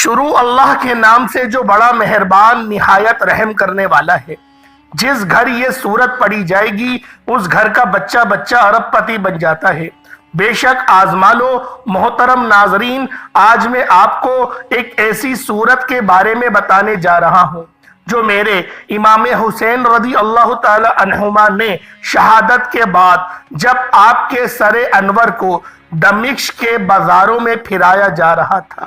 شروع اللہ کے نام سے جو بڑا مہربان نہایت رحم کرنے والا ہے۔ جس گھر یہ سورت پڑھی جائے گی اس گھر کا بچہ بچہ ارب پتی بن جاتا ہے۔ بے شک آزما لو محترم ناظرین، آج میں آپ کو ایک ایسی سورت کے بارے میں بتانے جا رہا ہوں جو میرے امام حسین رضی اللہ تعالی عنہما نے شہادت کے بعد جب آپ کے سر انور کو دمشق کے بازاروں میں پھرایا جا رہا تھا،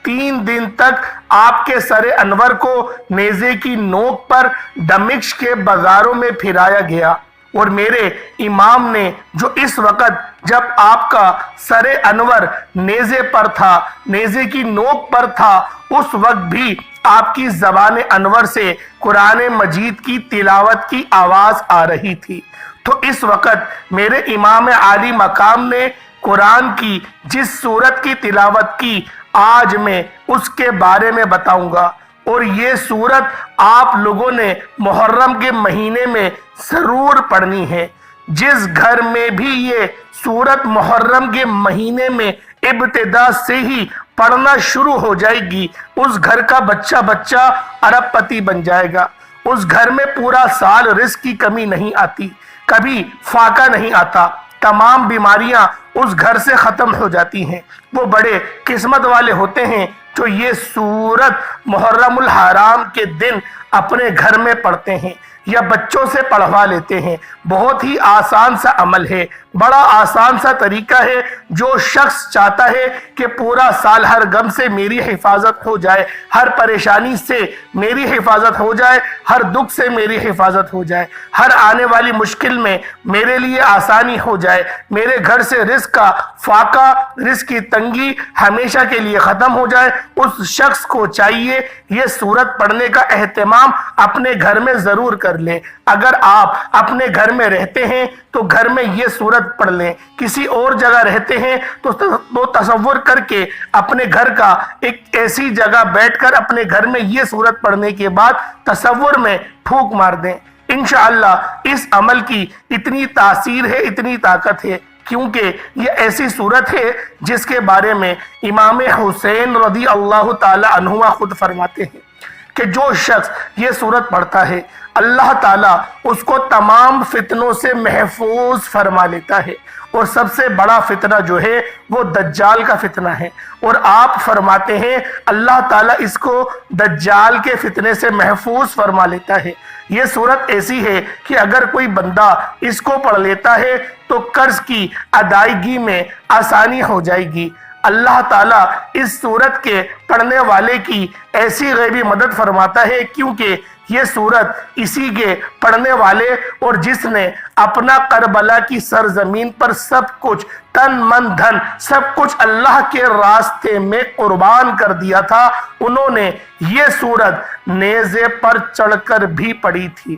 3 دن تک آپ کے سر انور کو نیزے کی نوک پر دمشق کے بازاروں میں پھرایا گیا، اور میرے امام نے جو اس وقت جب آپ کا سر انور نیزے پر تھا، نیزے کی نوک پر تھا، اس وقت بھی آپ کی زبان انور سے قرآن مجید کی تلاوت کی آواز آ رہی تھی۔ تو اس وقت میرے امام عالی مقام نے قرآن کی جس سورت کی تلاوت کی، آج میں اس کے بارے میں بتاؤں گا، اور یہ سورت آپ لوگوں نے محرم کے مہینے میں ضرور پڑھنی ہے۔ جس گھر میں بھی یہ سورت محرم کے مہینے میں ابتدا سے ہی پڑھنا شروع ہو جائے گی، اس گھر کا بچہ بچہ ارب پتی بن جائے گا۔ اس گھر میں پورا سال رزق کی کمی نہیں آتی، کبھی فاقہ نہیں آتا، تمام بیماریاں اس گھر سے ختم ہو جاتی ہیں۔ وہ بڑے قسمت والے ہوتے ہیں جو یہ سورت محرم الحرام کے دن اپنے گھر میں پڑھتے ہیں یا بچوں سے پڑھوا لیتے ہیں۔ بہت ہی آسان سا عمل ہے، بڑا آسان سا طریقہ ہے۔ جو شخص چاہتا ہے کہ پورا سال ہر غم سے میری حفاظت ہو جائے، ہر پریشانی سے میری حفاظت ہو جائے، ہر دکھ سے میری حفاظت ہو جائے، ہر آنے والی مشکل میں میرے لیے آسانی ہو جائے، میرے گھر سے رزق کا فاقہ، رزق کی تنگی ہمیشہ کے لیے ختم ہو جائے، اس شخص کو چاہیے یہ سورت پڑھنے کا اہتمام اپنے گھر میں ضرور کر لے۔ اگر آپ اپنے گھر میں رہتے ہیں تو گھر میں یہ سورت پڑھ لیں، کسی اور جگہ رہتے ہیں تو تصور کر کے اپنے گھر کا ایک ایسی جگہ بیٹھ کر اپنے گھر میں یہ سورت پڑھنے کے بعد تصور میں پھونک مار دیں۔ انشاءاللہ اس عمل کی اتنی تاثیر ہے، اتنی طاقت ہے، کیونکہ یہ ایسی سورت ہے جس کے بارے میں امام حسین رضی اللہ تعالی عنہ خود فرماتے ہیں کہ جو شخص یہ سورت پڑھتا ہے اللہ تعالیٰ اس کو تمام فتنوں سے محفوظ فرما لیتا ہے، اور سب سے بڑا فتنہ جو ہے وہ دجال کا فتنہ ہے، اور آپ فرماتے ہیں اللہ تعالیٰ اس کو دجال کے فتنے سے محفوظ فرما لیتا ہے۔ یہ سورت ایسی ہے کہ اگر کوئی بندہ اس کو پڑھ لیتا ہے تو قرض کی ادائیگی میں آسانی ہو جائے گی۔ اللہ تعالیٰ اس سورت کے پڑھنے والے کی ایسی غیبی مدد فرماتا ہے، کیونکہ یہ سورت اسی کے پڑھنے والے اور جس نے اپنا کربلا کی سرزمین پر سب کچھ تن من دھن سب کچھ اللہ کے راستے میں قربان کر دیا تھا، انہوں نے یہ سورت نیزے پر چڑھ کر بھی پڑھی تھی۔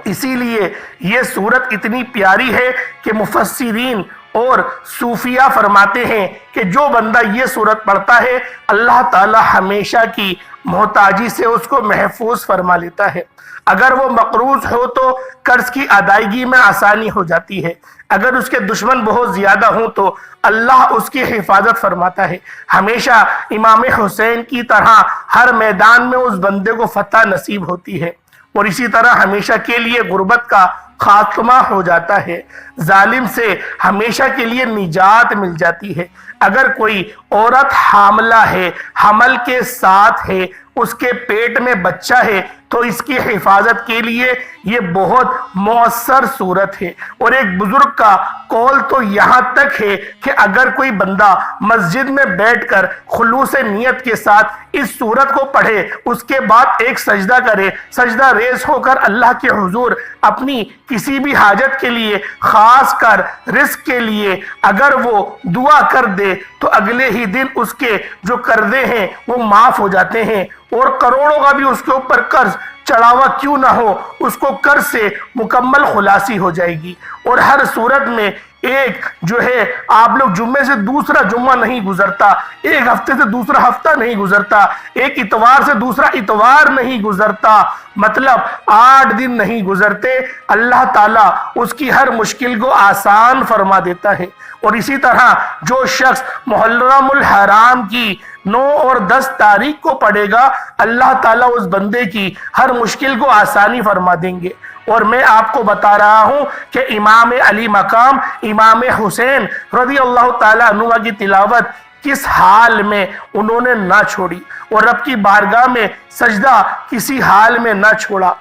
اسی لیے یہ سورت اتنی پیاری ہے کہ مفسرین اور صوفیہ فرماتے ہیں کہ جو بندہ یہ سورت پڑھتا ہے اللہ تعالی ہمیشہ کی محتاجی سے اس کو محفوظ فرما لیتا ہے۔ اگر وہ مقروض ہو تو قرض کی ادائیگی میں آسانی ہو جاتی ہے، اگر اس کے دشمن بہت زیادہ ہوں تو اللہ اس کی حفاظت فرماتا ہے۔ ہمیشہ امام حسین کی طرح ہر میدان میں اس بندے کو فتح نصیب ہوتی ہے، اور اسی طرح ہمیشہ کے لیے غربت کا خاتمہ ہو جاتا ہے، ظالم سے ہمیشہ کے لیے نجات مل جاتی ہے۔ اگر کوئی عورت حاملہ ہے، حمل کے ساتھ ہے، اس کے پیٹ میں بچہ ہے تو اس کی حفاظت کے لیے یہ بہت مؤثر صورت ہے۔ اور ایک بزرگ کا قول تو یہاں تک ہے کہ اگر کوئی بندہ مسجد میں بیٹھ کر خلوص نیت کے ساتھ اس صورت کو پڑھے، اس کے بعد ایک سجدہ کرے، سجدہ ریز ہو کر اللہ کے حضور اپنی کسی بھی حاجت کے لیے، خاص کر رزق کے لیے اگر وہ دعا کر دے تو اگلے ہی دن اس کے جو قرضے ہیں وہ معاف ہو جاتے ہیں، اور کروڑوں کا بھی اس کے اوپر قرض چڑھاوا کیوں نہ ہو اس کو قرض سے مکمل خلاصی ہو جائے گی۔ اور ہر صورت میں ایک جو ہے آپ لوگ جمعے سے دوسرا جمعہ نہیں گزرتا، ایک ہفتے سے دوسرا ہفتہ نہیں گزرتا، ایک اتوار سے دوسرا اتوار نہیں گزرتا، مطلب 8 دن نہیں گزرتے، اللہ تعالیٰ اس کی ہر مشکل کو آسان فرما دیتا ہے۔ اور اسی طرح جو شخص محرم الحرام کی 9 اور 10 تاریخ کو پڑھے گا، اللہ تعالیٰ اس بندے کی ہر مشکل کو آسانی فرما دیں گے۔ اور میں آپ کو بتا رہا ہوں کہ امام علی مقام امام حسین رضی اللہ تعالیٰ عنہ کی تلاوت کس حال میں انہوں نے نہ چھوڑی، اور رب کی بارگاہ میں سجدہ کسی حال میں نہ چھوڑا۔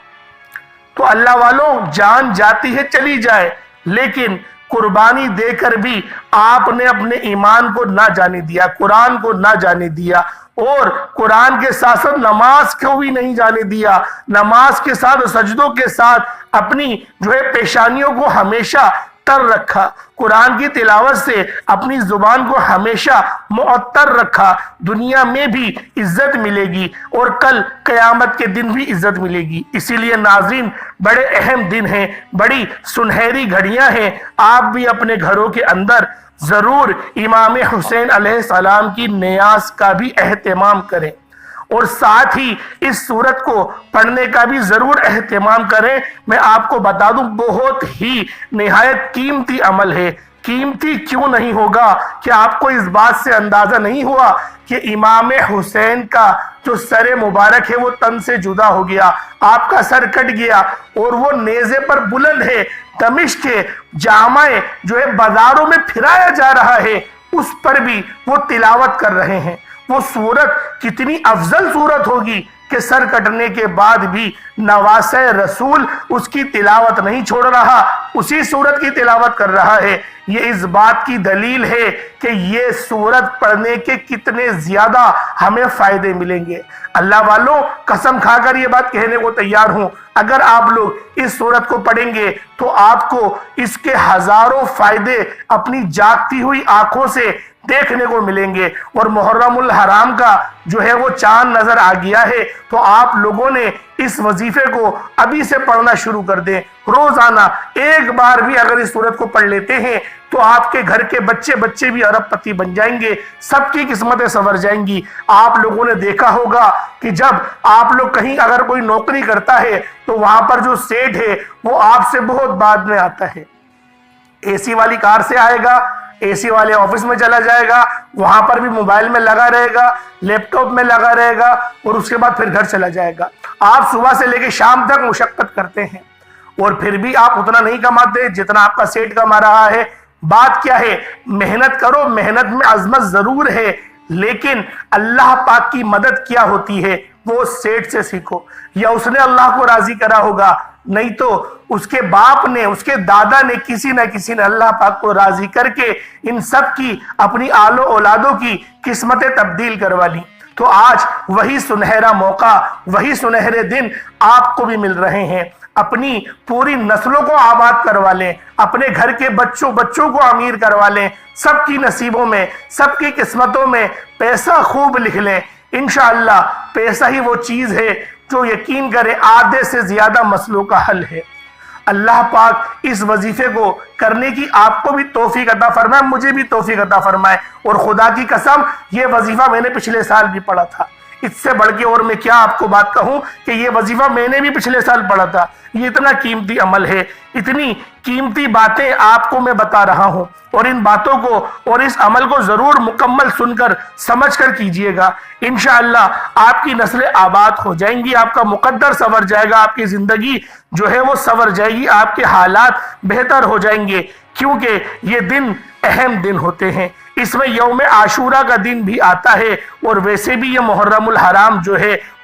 تو اللہ والوں، جان جاتی ہے چلی جائے، لیکن قربانی دے کر بھی آپ نے اپنے ایمان کو نہ جانے دیا، قرآن کو نہ جانے دیا، اور قرآن کے ساتھ ساتھ نماز کو بھی نہیں جانے دیا۔ نماز کے ساتھ سجدوں کے ساتھ اپنی پیشانیوں کو ہمیشہ تر رکھا، قرآن کی تلاوت سے اپنی زبان کو ہمیشہ معطر رکھا۔ دنیا میں بھی عزت ملے گی اور کل قیامت کے دن بھی عزت ملے گی۔ اسی لیے ناظرین، بڑے اہم دن ہیں، بڑی سنہری گھڑیاں ہیں۔ آپ بھی اپنے گھروں کے اندر ضرور امام حسین علیہ السلام کی نیاز کا بھی اہتمام کریں، اور ساتھ ہی اس سورت کو پڑھنے کا بھی ضرور اہتمام کریں۔ میں آپ کو بتا دوں، بہت ہی نہایت قیمتی عمل ہے۔ قیمتی کیوں نہیں ہوگا کہ آپ کو اس بات سے اندازہ نہیں ہوا کہ امام حسین کا جو سر مبارک ہے وہ تن سے جدا ہو گیا، آپ کا سر کٹ گیا، اور وہ نیزے پر بلند ہے، دمشق کے جامع بازاروں میں پھرایا جا رہا ہے، اس پر بھی وہ تلاوت کر رہے ہیں۔ وہ سورت کتنی افضل سورت ہوگی کہ سر کٹنے کے بعد بھی نواسہ رسول اس کی تلاوت نہیں چھوڑ رہا، اسی سورت کی تلاوت کر رہا ہے۔ یہ اس بات کی دلیل ہے کہ یہ سورت پڑھنے کے کتنے زیادہ ہمیں فائدے ملیں گے۔ اللہ والوں، قسم کھا کر یہ بات کہنے کو تیار ہوں، اگر آپ لوگ اس سورت کو پڑھیں گے تو آپ کو اس کے ہزاروں فائدے اپنی جاگتی ہوئی آنکھوں سے دیکھنے کو ملیں گے۔ اور محرم الحرام کا وہ چاند نظر آ گیا ہے، تو آپ لوگوں نے اس وظیفے کو ابھی سے پڑھنا شروع کر دیں۔ روزانہ ایک بار بھی اگر اس سورت کو پڑھ لیتے ہیں تو آپ کے گھر کے بچے بھی ارب پتی بن جائیں گے، سب کی قسمتیں سنور جائیں گی۔ آپ لوگوں نے دیکھا ہوگا کہ جب آپ لوگ کہیں اگر کوئی نوکری کرتا ہے تو وہاں پر جو سیٹ ہے وہ آپ سے بہت بعد میں آتا ہے، اے سی والی کار سے آئے گا، اے سی والے آفس میں چلا جائے گا، وہاں پر بھی موبائل میں لگا رہے گا، لیپ ٹاپ میں لگا رہے گا، اور اس کے بعد پھر گھر چلا جائے گا۔ آپ صبح سے لے کے شام تک مشقت کرتے ہیں، اور پھر بھی آپ اتنا نہیں کماتے جتنا آپ کا سیٹ کما رہا ہے۔ بات کیا ہے؟ محنت کرو، محنت میں عظمت ضرور ہے، لیکن اللہ پاک کی مدد کیا ہوتی ہے وہ سیٹ سے سیکھو، یا اس نے اللہ کو راضی کرا ہوگا، نہیں تو اس کے باپ نے، اس کے دادا نے، کسی نہ کسی نے اللہ پاک کو راضی کر کے ان سب کی اپنی آل و اولادوں کی قسمتیں تبدیل کروا لی۔ تو آج وہی سنہرا موقع، وہی سنہرے دن آپ کو بھی مل رہے ہیں۔ اپنی پوری نسلوں کو آباد کروا لیں، اپنے گھر کے بچوں کو امیر کروا لیں، سب کی نصیبوں میں، سب کی قسمتوں میں پیسہ خوب لکھ لیں۔ انشاءاللہ پیسہ ہی وہ چیز ہے جو یقین کرے آدھے سے زیادہ مسئلوں کا حل ہے۔ اللہ پاک اس وظیفے کو کرنے کی آپ کو بھی توفیق عطا فرمائے، مجھے بھی توفیق عطا فرمائے۔ اور خدا کی قسم، یہ وظیفہ میں نے پچھلے سال بھی پڑھا تھا، اس سے بڑھ کے اور میں کیا آپ کو بات کہوں کہ یہ وظیفہ میں نے بھی پچھلے سال پڑھا تھا۔ یہ اتنا قیمتی عمل ہے، اتنی قیمتی باتیں آپ کو میں بتا رہا ہوں، اور ان باتوں کو اور اس عمل کو ضرور مکمل سن کر سمجھ کر کیجئے گا۔ انشاءاللہ آپ کی نسلیں آباد ہو جائیں گی، آپ کا مقدر سنور جائے گا، آپ کی زندگی وہ سنور جائے گی، آپ کے حالات بہتر ہو جائیں گے، کیونکہ یہ دن اہم دن ہوتے ہیں۔ اس میں یوم عاشورہ کا دن بھی آتا ہے، اور ویسے بھی یہ محرم الحرام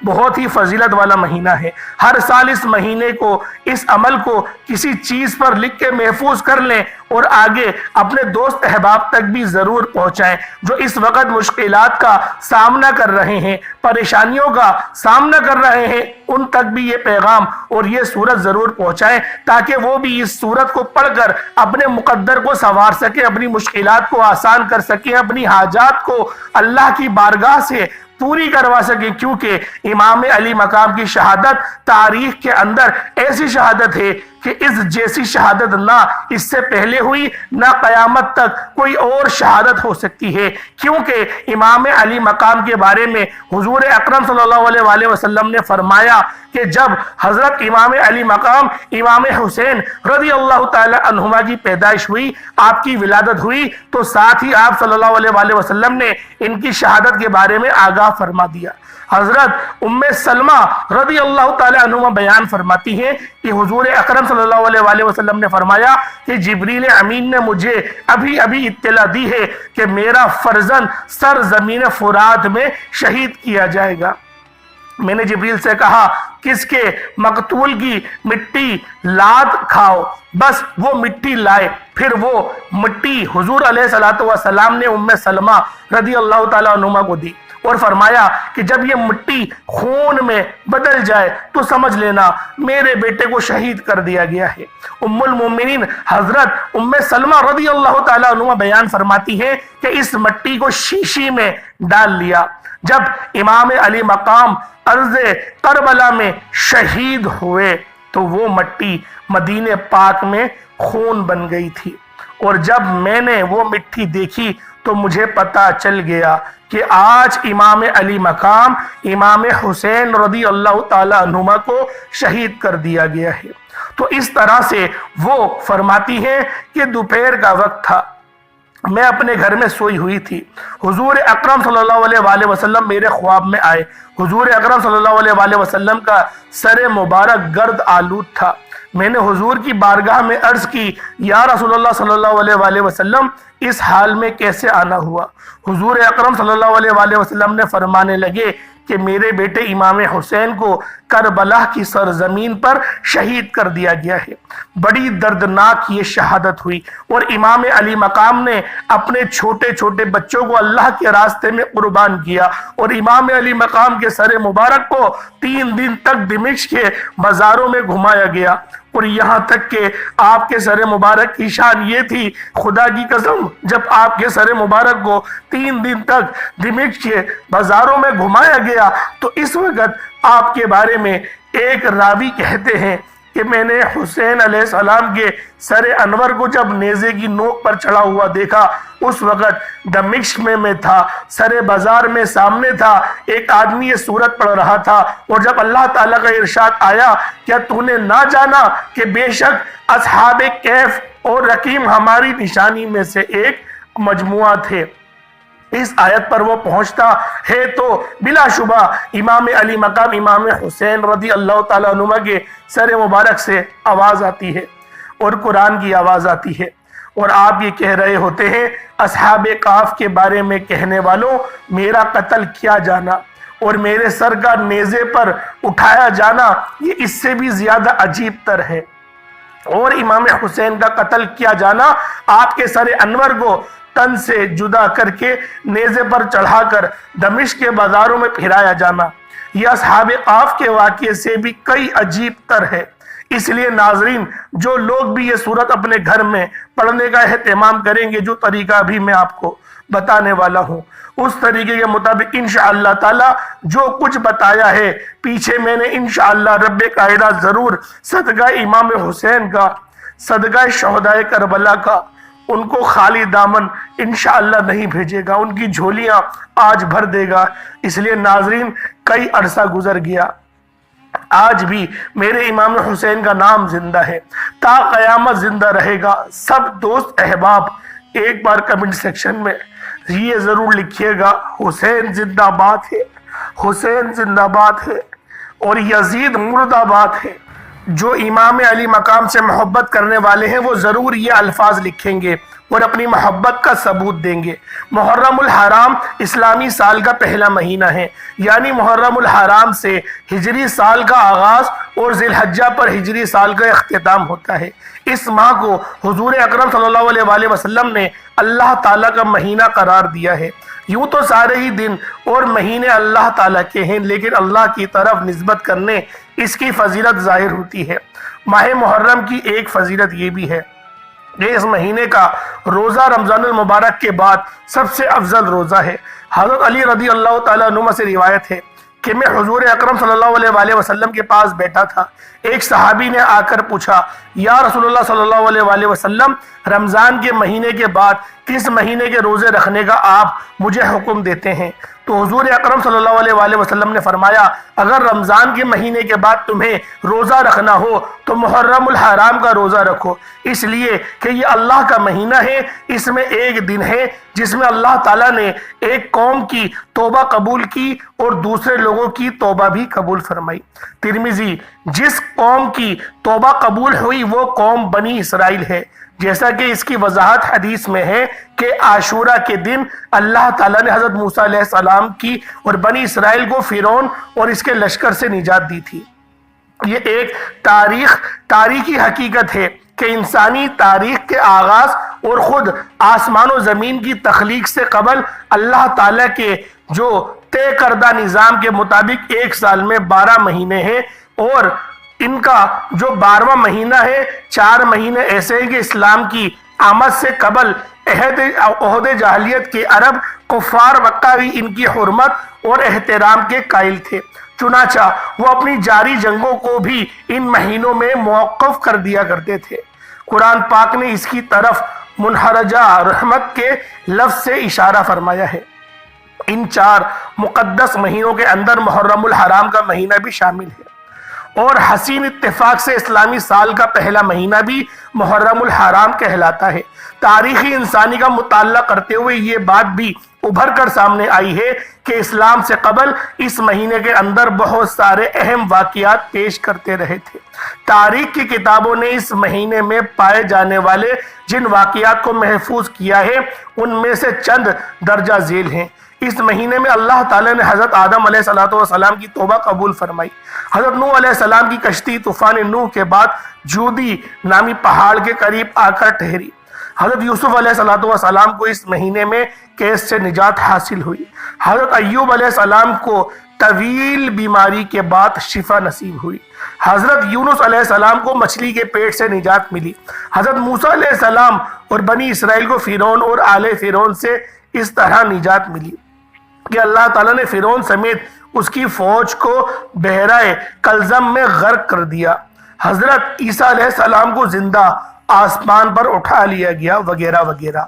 بہت ہی فضیلت والا مہینہ ہے۔ ہر سال اس مہینے کو، اس عمل کو کسی چیز پر لکھ کے محفوظ کر لیں، اور آگے اپنے دوست احباب تک بھی ضرور پہنچائیں جو اس وقت مشکلات کا سامنا کر رہے ہیں، پریشانیوں کا سامنا کر رہے ہیں، ان تک بھی یہ پیغام اور یہ سورت ضرور پہنچائیں، تاکہ وہ بھی اس سورت کو پڑھ کر اپنے مقدر کو سنوار سکیں، اپنی مشکلات کو آسان کر سکیں، اپنی حاجات کو اللہ کی بارگاہ سے پوری کروا سکیں، کیونکہ امام علی مقام کی شہادت تاریخ کے اندر ایسی شہادت ہے کہ اس جیسی شہادت نہ اس سے پہلے ہوئی نہ قیامت تک کوئی اور شہادت ہو سکتی ہے، کیونکہ امام علی مقام کے بارے میں حضور اکرم صلی اللہ علیہ وسلم نے فرمایا کہ جب حضرت امام علی مقام امام حسین رضی اللہ تعالی عنہما کی پیدائش ہوئی، آپ کی ولادت ہوئی، تو ساتھ ہی آپ صلی اللہ علیہ وسلم نے ان کی شہادت کے بارے میں آگاہ فرما دیا۔ حضرت ام سلمہ رضی اللہ تعالی عنہما بیان فرماتی ہیں کہ حضور اکرم صلی اللہ علیہ وسلم نے فرمایا کہ جبریل امین نے مجھے ابھی اطلاع دی ہے کہ میرا فرزند سرزمین فرات میں شہید کیا جائے گا۔ میں نے جبریل سے کہا کس کے؟ مقتول کی مٹی لاد کھاؤ۔ بس وہ مٹی لائے، پھر وہ مٹی حضور علیہ السلام نے ام سلمہ رضی اللہ تعالیٰ عنہما کو دی اور فرمایا کہ جب یہ مٹی خون میں بدل جائے تو سمجھ لینا میرے بیٹے کو شہید کر دیا گیا ہے۔ ام المومنین حضرت ام سلمہ رضی اللہ تعالیٰ عنہما بیان فرماتی ہیں کہ اس مٹی کو شیشی میں ڈال لیا۔ جب امام علی مقام ارض کربلا میں شہید ہوئے تو وہ مٹی مدینہ پاک میں خون بن گئی تھی، اور جب میں نے وہ مٹی دیکھی تو مجھے پتا چل گیا کہ آج امام علی مقام امام حسین رضی اللہ تعالی عنہما کو شہید کر دیا گیا ہے۔ تو اس طرح سے وہ فرماتی ہیں کہ دوپہر کا وقت تھا، میں اپنے گھر میں سوئی ہوئی تھی، حضور اکرم صلی اللہ علیہ وسلم میرے خواب میں آئے۔ حضور اکرم صلی اللہ علیہ وسلم کا سر مبارک گرد آلود تھا۔ میں نے حضور کی بارگاہ میں عرض کی یا رسول اللہ صلی اللہ علیہ وسلم اس حال میں کیسے آنا ہوا؟ حضور اکرم صلی اللہ علیہ وسلم نے فرمانے لگے کہ میرے بیٹے امام حسین کو کربلا کی سرزمین پر شہید کر دیا گیا ہے۔ بڑی دردناک یہ شہادت ہوئی، اور امام علی مقام نے اپنے چھوٹے چھوٹے بچوں کو اللہ کے راستے میں قربان کیا، اور امام علی مقام کے سر مبارک کو 3 دن تک دمشق کے بازاروں میں گھمایا گیا، اور یہاں تک کہ آپ کے سر مبارک کی شان یہ تھی، خدا کی قسم جب آپ کے سر مبارک کو 3 دن تک دمشق کے بازاروں میں گھمایا گیا تو اس وقت آپ کے بارے میں ایک راوی کہتے ہیں کہ میں نے حسین علیہ السلام کے سر انور کو جب نیزے کی نوک پر چڑھا ہوا دیکھا، اس وقت دمشق میں تھا، سر بازار میں سامنے تھا، ایک آدمی یہ سورت پڑھ رہا تھا، اور جب اللہ تعالیٰ کا ارشاد آیا کیا تو نے نہ جانا کہ بے شک اصحاب کہف اور رقیم ہماری نشانی میں سے ایک مجموعہ تھے، اس آیت پر وہ پہنچتا ہے تو بلا شبہ امام علی مقام امام حسین رضی اللہ تعالیٰ عنہ کے سر مبارک سے آواز آتی ہے اور قرآن کی آواز آتی ہے، اور آپ یہ کہہ رہے ہوتے ہیں اصحاب کہف کے بارے میں کہنے والوں میرا قتل کیا جانا اور میرے سر کا نیزے پر اٹھایا جانا یہ اس سے بھی زیادہ عجیب تر ہے، اور امام حسین کا قتل کیا جانا آپ کے سر انور کو تن سے جدا کر کے نیزے پر چڑھا کر دمشق کے بازاروں میں پھرایا جانا یہ اصحاب کہف کے واقعے سے بھی کئی عجیب تر ہے۔ اس لیے ناظرین جو لوگ بھی یہ سورت اپنے گھر میں پڑھنے کا اہتمام کریں گے، جو طریقہ بھی میں آپ کو بتانے والا ہوں اس طریقے کے مطابق انشاءاللہ تعالی جو کچھ بتایا ہے پیچھے میں نے انشاءاللہ رب قاعدہ ضرور صدقہ امام حسین کا، صدقہ شہدائے کربلا کا ان کو خالی دامن انشاءاللہ نہیں بھیجے گا، ان کی جھولیاں آج بھر دے گا۔ اس لیے ناظرین کئی عرصہ گزر گیا، آج بھی میرے امام حسین کا نام زندہ ہے، تا قیامت زندہ رہے گا۔ سب دوست احباب ایک بار کمنٹ سیکشن میں یہ ضرور لکھیے گا حسین زندہ باد ہے، حسین زندہ باد ہے، اور یزید مرد آباد ہے۔ جو امام علی مقام سے محبت کرنے والے ہیں وہ ضرور یہ الفاظ لکھیں گے اور اپنی محبت کا ثبوت دیں گے۔ محرم الحرام اسلامی سال کا پہلا مہینہ ہے، یعنی محرم الحرام سے ہجری سال کا آغاز اور ذی الحجہ پر ہجری سال کا اختتام ہوتا ہے۔ اس ماہ کو حضور اکرم صلی اللہ علیہ وسلم نے اللہ تعالیٰ کا مہینہ قرار دیا ہے۔ یوں تو سارے ہی دن اور مہینے اللہ تعالیٰ کے ہیں، لیکن اللہ کی طرف نسبت کرنے اس کی فضیلت ظاہر ہوتی ہے۔ ماہ محرم کی ایک فضیلت یہ بھی ہے کہ اس مہینے کا روزہ رمضان المبارک کے بعد سب سے افضل روزہ ہے۔ حضرت علی رضی اللہ تعالیٰ عنہ سے روایت ہے کہ میں حضور اکرم صلی اللہ علیہ وآلہ وسلم کے پاس بیٹھا تھا، ایک صحابی نے آ کر پوچھا، یا رسول اللہ صلی اللہ علیہ وآلہ وسلم، رمضان کے مہینے کے بعد کس مہینے کے روزے رکھنے کا آپ مجھے حکم دیتے ہیں؟ تو حضور اکرم صلی اللہ علیہ وآلہ وسلم نے فرمایا، اگر رمضان کے مہینے کے بعد تمہیں روزہ رکھنا ہو تو محرم الحرام کا روزہ رکھو، اس لیے کہ یہ اللہ کا مہینہ ہے، اس میں ایک دن ہے جس میں اللہ تعالیٰ نے ایک قوم کی توبہ قبول کی اور دوسرے لوگوں کی توبہ بھی قبول فرمائی۔ ترمذی، جس قوم کی توبہ قبول ہوئی وہ قوم بنی اسرائیل ہے، جیسا کہ اس کی وضاحت حدیث میں ہے کہ عاشورہ کے دن اللہ تعالیٰ نے حضرت موسیٰ علیہ السلام کی اور بنی اسرائیل کو فرعون اور اس کے لشکر سے نجات دی تھی۔ یہ ایک تاریخی حقیقت ہے کہ انسانی تاریخ کے آغاز اور خود آسمان و زمین کی تخلیق سے قبل اللہ تعالیٰ کے جو طے کردہ نظام کے مطابق ایک سال میں 12 مہینے ہیں، اور ان کا جو 12واں مہینہ ہے، 4 مہینے ایسے ہیں کہ اسلام کی آمد سے قبل عہد جاہلیت کے عرب کفار مکہ بھی ان کی حرمت اور احترام کے قائل تھے، چنانچہ وہ اپنی جاری جنگوں کو بھی ان مہینوں میں موقف کر دیا کرتے تھے۔ قرآن پاک نے اس کی طرف منحرجہ رحمت کے لفظ سے اشارہ فرمایا ہے۔ ان 4 مقدس مہینوں کے اندر محرم الحرام کا مہینہ بھی شامل ہے، اور حسین اتفاق سے اسلامی سال کا پہلا مہینہ بھی محرم الحرام کہلاتا ہے۔ تاریخی انسانی کا مطالعہ کرتے ہوئے یہ بات بھی ابھر کر سامنے آئی ہے کہ اسلام سے قبل اس مہینے کے اندر بہت سارے اہم واقعات پیش کرتے رہے تھے۔ تاریخ کی کتابوں نے اس مہینے میں پائے جانے والے جن واقعات کو محفوظ کیا ہے ان میں سے چند درجہ ذیل ہیں۔ اس مہینے میں اللہ تعالیٰ نے حضرت آدم علیہ السلام کی توبہ قبول فرمائی، حضرت نوح علیہ السلام کی کشتی طوفان نوح کے بعد جودی نامی پہاڑ کے قریب آ کر ٹھہری، حضرت یوسف علیہ السلام کو اس مہینے میں کیس سے نجات حاصل ہوئی، حضرت ایوب علیہ السلام کو طویل بیماری کے بعد شفا نصیب ہوئی، حضرت یونس علیہ السلام کو مچھلی کے پیٹ سے نجات ملی، حضرت موسیٰ علیہ السلام اور بنی اسرائیل کو فرعون اور آل فرعون سے اس طرح نجات ملی کہ اللہ تعالیٰ نے فرعون سمیت اس کی فوج کو بحیرہ کلزم میں غرق کر دیا، حضرت عیسیٰ علیہ السلام کو زندہ آسمان پر اٹھا لیا گیا، وغیرہ وغیرہ۔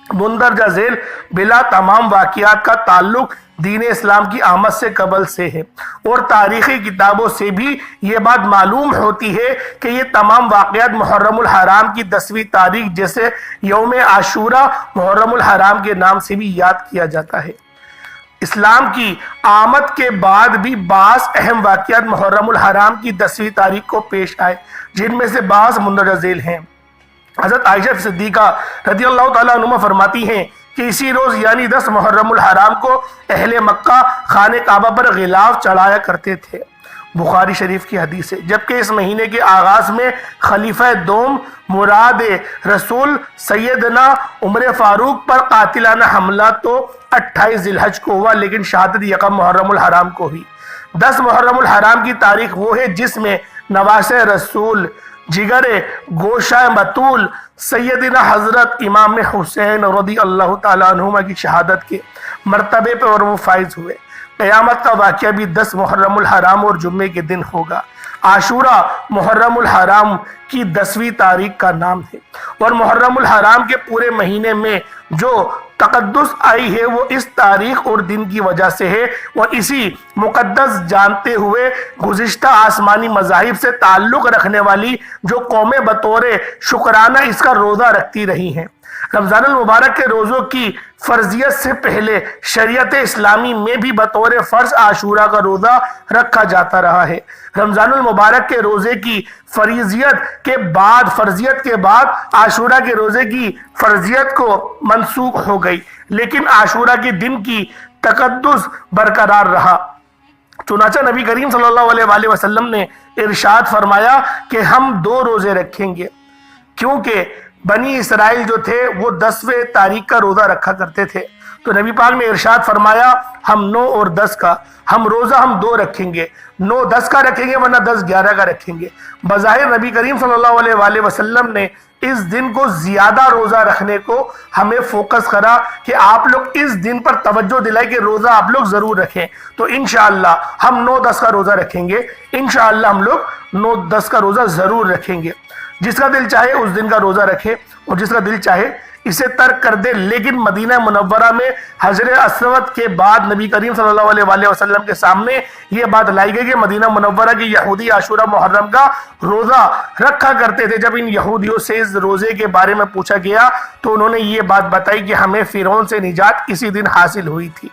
مندرجہ ذیل بلا تمام واقعات کا تعلق دین اسلام کی آمد سے قبل سے ہے، اور تاریخی کتابوں سے بھی یہ بات معلوم ہوتی ہے کہ یہ تمام واقعات محرم الحرام کی 10ویں تاریخ جیسے یوم عاشورہ محرم الحرام کے نام سے بھی یاد کیا جاتا ہے۔ اسلام کی آمد کے بعد بھی بعض اہم واقعات محرم الحرام کی 10ویں تاریخ کو پیش آئے، جن میں سے بعض مندرجہ ذیل ہیں۔ حضرت عائشہ صدیقہ رضی اللہ تعالیٰ عنہ فرماتی ہیں کہ اسی روز یعنی 10 محرم الحرام کو اہل مکہ خانہ کعبہ پر غلاف چڑھایا کرتے تھے، بخاری شریف کی حدیث ہے، جبکہ اس مہینے کے آغاز میں خلیفہ دوم مراد رسول سیدنا عمر فاروق پر قاتلانہ حملہ تو 28 ذی الحج کو ہوا، لیکن شہادت یکم محرم الحرام کو ہوئی۔ 10 محرم الحرام کی تاریخ وہ ہے جس میں نواسہ رسول، جگر گوشہ بطول سیدنا حضرت امام حسین رضی اللہ تعالیٰ عنہما کی شہادت کے مرتبے پر اور وہ فائز ہوئے۔ قیامت کا واقعہ بھی 10 محرم الحرام اور جمعے کے دن ہوگا۔ عاشورہ محرم الحرام کی 10ویں تاریخ کا نام ہے، اور محرم الحرام کے پورے مہینے میں جو تقدس آئی ہے وہ اس تاریخ اور دن کی وجہ سے ہے، اور اسی مقدس جانتے ہوئے گزشتہ آسمانی مذاہب سے تعلق رکھنے والی جو قومیں بطور شکرانہ اس کا روزہ رکھتی رہی ہیں۔ رمضان المبارک کے روزوں کی فرضیت سے پہلے شریعت اسلامی میں بھی بطور فرض عاشورہ کا روزہ رکھا جاتا رہا ہے۔ رمضان المبارک کے روزے کی فرضیت کے بعد عاشورہ کے روزے کی فرضیت کو منسوخ ہو گئی، لیکن عاشورہ کے دن کی تقدس برقرار رہا۔ چنانچہ نبی کریم صلی اللہ علیہ وآلہ وسلم نے ارشاد فرمایا کہ ہم 2 روزے رکھیں گے، کیونکہ بنی اسرائیل جو تھے وہ 10ویں تاریخ کا روزہ رکھا کرتے تھے، تو نبی پاک نے ارشاد فرمایا ہم 9 اور 10 کا ہم روزہ ہم 2 رکھیں گے، 9 10 کا رکھیں گے ورنہ 10 11 کا رکھیں گے۔ بظاہر نبی کریم صلی اللہ علیہ وآلہ وسلم نے اس دن کو زیادہ روزہ رکھنے کو ہمیں فوکس کرا کہ آپ لوگ اس دن پر توجہ دلائیں کہ روزہ آپ لوگ ضرور رکھیں۔ تو انشاءاللہ ہم 9 10 کا روزہ رکھیں گے، انشاءاللہ ہم لوگ 9 10 کا روزہ ضرور رکھیں گے۔ جس کا دل چاہے اس دن کا روزہ رکھے اور جس کا دل چاہے اسے ترک کر دے، لیکن مدینہ منورہ میں حجر اسود کے بعد نبی کریم صلی اللہ علیہ وآلہ وسلم کے سامنے یہ بات لائی گئی کہ مدینہ منورہ کی یہودی عاشورہ محرم کا روزہ رکھا کرتے تھے۔ جب ان یہودیوں سے اس روزے کے بارے میں پوچھا گیا تو انہوں نے یہ بات بتائی کہ ہمیں فرعون سے نجات اسی دن حاصل ہوئی تھی۔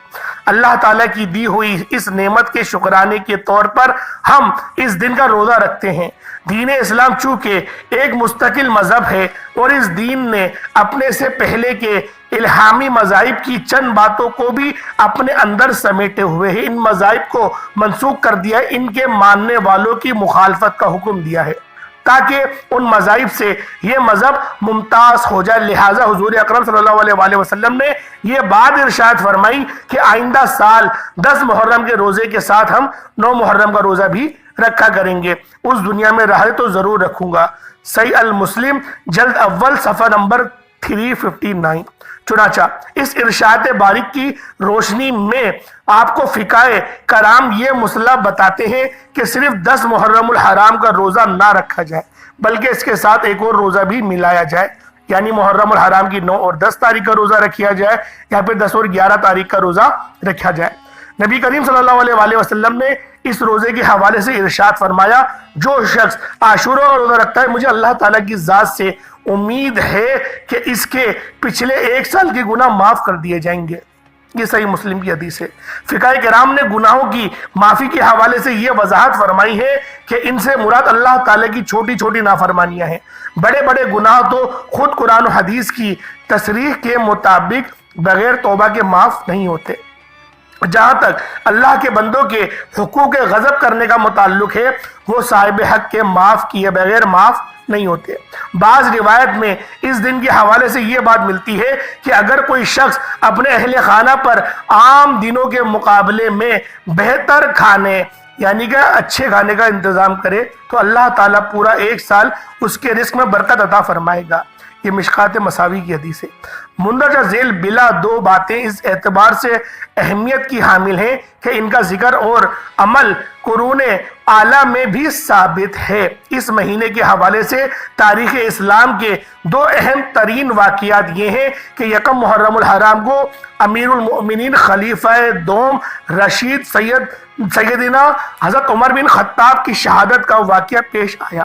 اللہ تعالیٰ کی دی ہوئی اس نعمت کے شکرانے کے طور پر ہم اس دن کا روزہ رکھتے ہیں۔ دین اسلام چونکہ ایک مستقل مذہب ہے اور اس دین نے اپنے سے پہلے کے الہامی مذاہب کی چند باتوں کو بھی اپنے اندر سمیٹے ہوئے ہیں، ان مذاہب کو منسوخ کر دیا ہے، ان کے ماننے والوں کی مخالفت کا حکم دیا ہے تاکہ ان مذاہب سے یہ مذہب ممتاز ہو جائے۔ لہٰذا حضور اکرم صلی اللہ علیہ وآلہ وسلم نے یہ بات ارشاد فرمائی کہ آئندہ سال 10 محرم کے روزے کے ساتھ ہم 9 محرم کا روزہ بھی رکھا کریں گے۔ اس دنیا میں رہے تو ضرور رکھوں گا۔ صحیح المسلم جلد اول صفحہ نمبر 359۔ چنانچہ اس ارشاد باریک کی روشنی میں آپ کو فقہ کرام یہ مسئلہ بتاتے ہیں کہ صرف 10 محرم الحرام کا روزہ نہ رکھا جائے بلکہ اس کے ساتھ ایک اور روزہ بھی ملایا جائے، یعنی محرم الحرام کی 9 اور 10 تاریخ کا روزہ رکھا جائے یا پھر 10 اور 11 تاریخ کا روزہ رکھا جائے۔ نبی کریم صلی اللہ علیہ وآلہ وسلم نے اس روزے کے حوالے سے ارشاد فرمایا، جو شخص عاشورہ کا روزہ رکھتا ہے مجھے اللہ تعالیٰ کی ذات سے امید ہے کہ اس کے پچھلے 1 سال کے گناہ معاف کر دیے جائیں گے۔ یہ صحیح مسلم کی حدیث ہے۔ فقہ کرام نے گناہوں کی معافی کے حوالے سے یہ وضاحت فرمائی ہے کہ ان سے مراد اللہ تعالیٰ کی چھوٹی چھوٹی نافرمانیاں ہیں، بڑے بڑے گناہ تو خود قرآن و حدیث کی تصریح کے مطابق بغیر توبہ کے معاف نہیں ہوتے۔ جہاں تک اللہ کے بندوں کے حقوق غضب کرنے کا متعلق ہے وہ صاحب حق کے معاف کیے بغیر معاف نہیں ہوتے۔ بعض روایت میں اس دن کے حوالے سے یہ بات ملتی ہے کہ اگر کوئی شخص اپنے اہل خانہ پر عام دنوں کے مقابلے میں بہتر کھانے یعنی کہ اچھے کھانے کا انتظام کرے تو اللہ تعالیٰ پورا 1 سال اس کے رزق میں برکت عطا فرمائے گا۔ یہ مشکات مساوی کی حدیث ہے۔ مندرجہ ذیل بلا 2 باتیں اس اعتبار سے اہمیت کی حامل ہیں کہ ان کا ذکر اور عمل قرون اعلیٰ میں بھی ثابت ہے۔ اس مہینے کے حوالے سے تاریخ اسلام کے 2 اہم ترین واقعات یہ ہیں کہ 1 محرم الحرام کو امیر المؤمنین خلیفہ دوم رشید سیدنا حضرت عمر بن خطاب کی شہادت کا واقعہ پیش آیا۔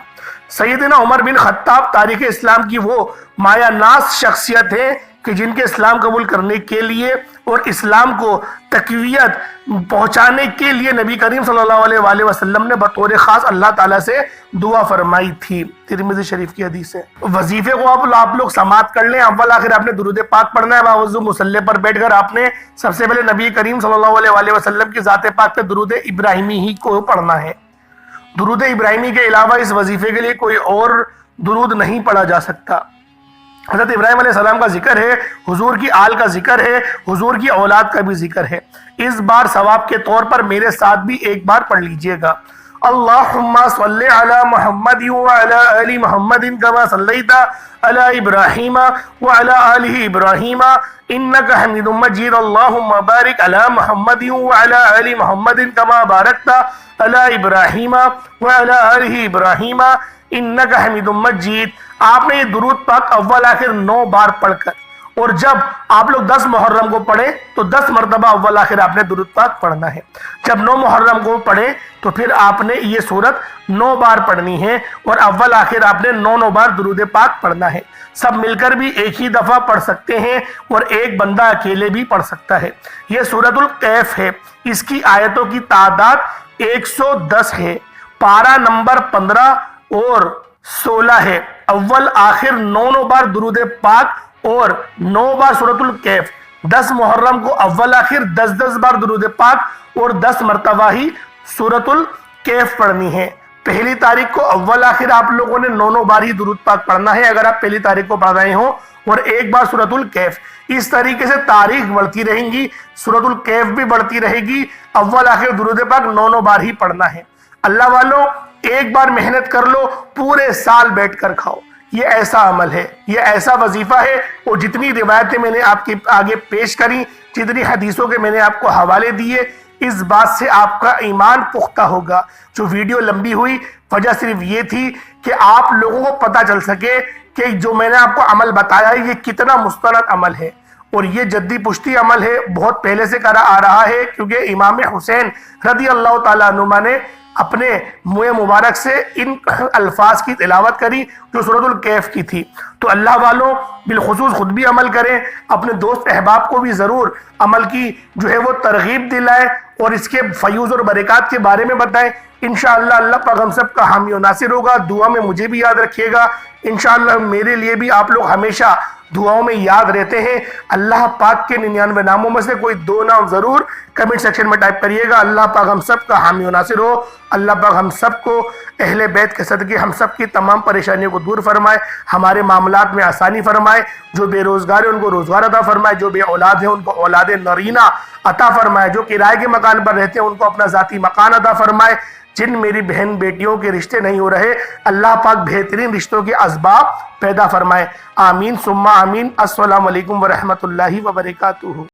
سیدنا عمر بن خطاب تاریخ اسلام کی وہ مایہ ناز شخصیت ہے کہ جن کے اسلام قبول کرنے کے لیے اور اسلام کو تقویت پہنچانے کے لیے نبی کریم صلی اللہ علیہ وآلہ وسلم نے بطور خاص اللہ تعالیٰ سے دعا فرمائی تھی۔ ترمذی شریف کی حدیث ہے۔ وظیفے کو آپ لوگ سماعت کر لیں۔ اول آخر آپ نے درود پاک پڑھنا ہے، باوضو مصلی پر بیٹھ کر آپ نے سب سے پہلے نبی کریم صلی اللہ علیہ وآلہ وسلم کی ذات پاک پہ درود ابراہیمی ہی کو پڑھنا ہے۔ درود ابراہیمی کے علاوہ اس وظیفے کے لیے کوئی اور درود نہیں پڑھا جا سکتا۔ حضرت ابراہیم علیہ السلام کا ذکر ہے، حضور کی آل کا ذکر ہے، حضور کی اولاد کا بھی ذکر ہے۔ اس بار ثواب کے طور پر میرے ساتھ بھی ایک بار پڑھ لیجئے گا۔ اللہم صلی علی محمد وعلی آل محمد کما صلیت علی ابراہیم وعلی آل ابراہیم انک حمید مجید۔ اللہم بارک علی محمد وعلی آل محمد کما بارکت علی ابراہیم وعلی آل ابراہیم انک حمید مجید۔ آپ نے یہ درود پاک اول آخر 9 بار پڑھ کر، اور جب آپ لوگ 10 محرم کو پڑھیں تو 10 مرتبہ اول آخر آپ نے درود پاک پڑھنا ہے۔ جب 9 محرم کو پڑھیں تو پھر آپ نے یہ سورت 9 بار پڑھنی ہے اور اول آخر آپ نے 9 بار درود پاک پڑھنا ہے۔ سب مل کر بھی ایک ہی دفعہ پڑھ سکتے ہیں اور ایک بندہ اکیلے بھی پڑھ سکتا ہے۔ یہ سورۃ الکہف ہے۔ اس کی آیتوں کی تعداد 110 ہے۔ پارہ نمبر 15 اور 16 ہے۔ اول آخر 9 بار درود پاک اور 9 بار سورۃ الکہف۔ 10 محرم کو اول آخر 10 بار درود پاک اور 10 مرتبہ ہی سورۃ الکہف پڑھنی ہے۔ پہلی تاریخ کو اول آخر آپ لوگوں نے 9 بار ہی درود پاک پڑھنا ہے۔ اگر آپ پہلی تاریخ کو پڑھ رہے ہوں اور ایک بار سورۃ الکہف. اس طریقے سے تاریخ بڑھتی رہیں گی. سورۃ الکہف بھی بڑھتی رہے گی. اول آخر درود پاک 9 بار ہی پڑھنا ہے. اللہ والوں ایک بار محنت کر لو, پورے سال بیٹھ کر کھاؤ. یہ ایسا عمل ہے, یہ ایسا وظیفہ ہے. اور جتنی روایتیں میں نے آپ کے آگے پیش کری, جتنی حدیثوں کے میں نے آپ کو حوالے دیے, اس بات سے آپ کا ایمان پختہ ہوگا. جو ویڈیو لمبی ہوئی, وجہ صرف یہ تھی کہ آپ لوگوں کو پتہ چل سکے کہ جو میں نے آپ کو عمل بتایا ہے یہ کتنا مستند عمل ہے. اور یہ جدی پشتی عمل ہے, بہت پہلے سے کرا آ رہا ہے, کیونکہ امام حسین رضی اللہ تعالیٰ عنہ نے اپنے منہ مبارک سے ان الفاظ کی تلاوت کری جو سورۃ الکہف کی تھی. تو اللہ والوں بالخصوص خود بھی عمل کریں, اپنے دوست احباب کو بھی ضرور عمل کی جو ہے وہ ترغیب دلائیں اور اس کے فیوز اور برکات کے بارے میں بتائیں. انشاءاللہ اللہ پاک ہم سب کا حامی و ناصر ہوگا. دعا میں مجھے بھی یاد رکھیے گا. انشاءاللہ میرے لیے بھی آپ لوگ ہمیشہ دعاؤں میں یاد رہتے ہیں. اللہ پاک کے 99 ناموں میں سے کوئی 2 نام ضرور کمنٹ سیکشن میں ٹائپ کریے گا. اللہ پاک ہم سب کا حامی و ناصر ہو. اللہ پاک ہم سب کو اہل بیت کے صدقے ہم سب کی تمام پریشانیوں کو دور فرمائے, ہمارے معاملات میں آسانی فرمائے. جو بے روزگار ہیں ان کو روزگار عطا فرمائے, جو بے اولاد ہیں ان کو اولاد نرینہ عطا فرمائے, جو کرائے کے مکان پر رہتے ہیں ان کو اپنا ذاتی مکان عطا فرمائے. جن میری بہن بیٹیوں کے رشتے نہیں ہو رہے, اللہ پاک بہترین رشتوں کے اسباب پیدا فرمائے. آمین ثم آمین. السلام علیکم ورحمۃ اللہ وبرکاتہ.